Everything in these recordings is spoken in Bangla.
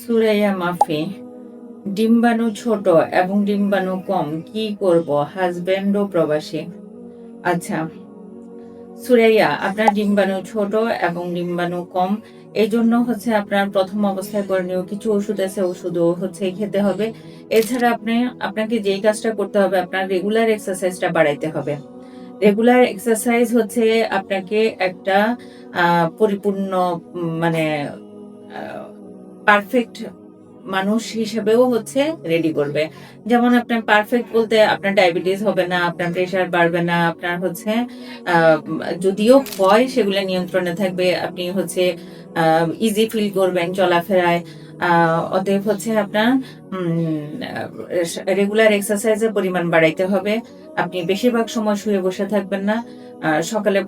সুরাইয়া মাফি, ডিম্বাণু ছোট এবং ডিম্বাণু কম, কি করব? হাজবেন্ড ও প্রবাসী। আচ্ছা, সুরাইয়া, আপনার ডিম্বাণু ছোট এবং ডিম্বাণু কম, এই জন্য আপনার প্রথম অবস্থায় করণীয় কিছু ওষুধ আছে, ওষুধও খেতে হবে। এছাড়া আপনাকে যেই কাজটা করতে হবে, আপনার রেগুলার এক্সারসাইজটা বাড়াইতে হবে। রেগুলার এক্সারসাইজ আপনাকে একটা পরিপূর্ণ মানে পারফেক্ট মানুষ হিসেবেও রেডি করবে। যেমন আপনার পারফেক্ট বলতে আপনার ডায়াবেটিস হবে না, আপনার প্রেশার বাড়বে না, আপনার আ যদিও হয় সেগুলো নিয়ন্ত্রণে থাকবে। আপনি ইজি ফিল করবেন চলাফেরায়। আ অতএব আপনার রেগুলার এক্সারসাইজ এর পরিমাণ বাড়াইতে হবে। আপনি বেশিরভাগ সময় শুয়ে বসে থাকবেন না। সকালে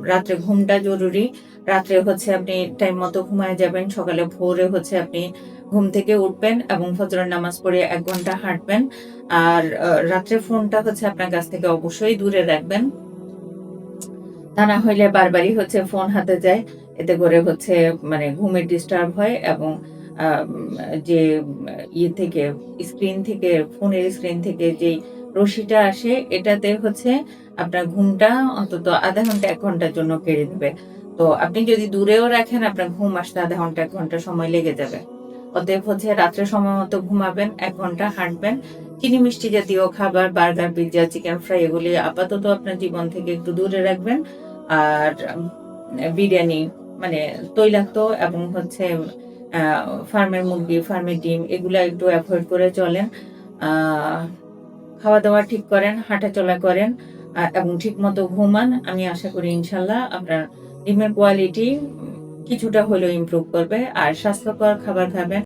রাত্রে ঘুমটা জরুরি। রাত্রে আপনি টাইম মতো ঘুমায়ে যাবেন। সকালে ভোরে আপনি ঘুম থেকে উঠবেন এবং ফজরের নামাজ পড়ে ১ ঘন্টা হাঁটবেন। আর রাত্রে ফোনটা আপনার কাছ থেকে অবশ্যই দূরে রাখবেন। তা না হইলে বারবারই ফোন হাতে যায়। এতে করে মানে ঘুমের ডিস্টার্ব হয় এবং আম যে থেকে ফোনের স্ক্রিন থেকে যেই রশ্মিটা আসে এটাতে আপনার ঘুমটা অন্তত ০.৫ ঘন্টা ১ ঘন্টার জন্য কেড়ে নেবে। তো আপনি যদি দূরেও রাখেন আপনার ঘুম আসতে ০.৫ ঘন্টা ১ ঘন্টা সময় লেগে যাবে। অতএব রাত্রে সময় মতো ঘুমাবেন, ১ ঘন্টা হাঁটবেন। চিনি মিষ্টি জাতীয় খাবার, বার্গার, পিজ্জা, চিকেন ফ্রাই এগুলি আপাতত আপনার জীবন থেকে একটু দূরে রাখবেন। আর বিরিয়ানি মানে তৈলাক্ত এবং আ ফার্মের মুরগি, ফার্মের ডিম এগুলা একটু এভয়েড করে চলেন। আ খাওয়া-দাওয়া ঠিক করেন, হাঁটাচলা করেন এবং ঠিকমতো ঘুমান। আমি আশা করি ইনশাআল্লাহ আপনার ডিমের কোয়ালিটি কিছুটা হলেও ইমপ্রুভ করবে। আর স্বাস্থ্যকর খাবার খাবেন।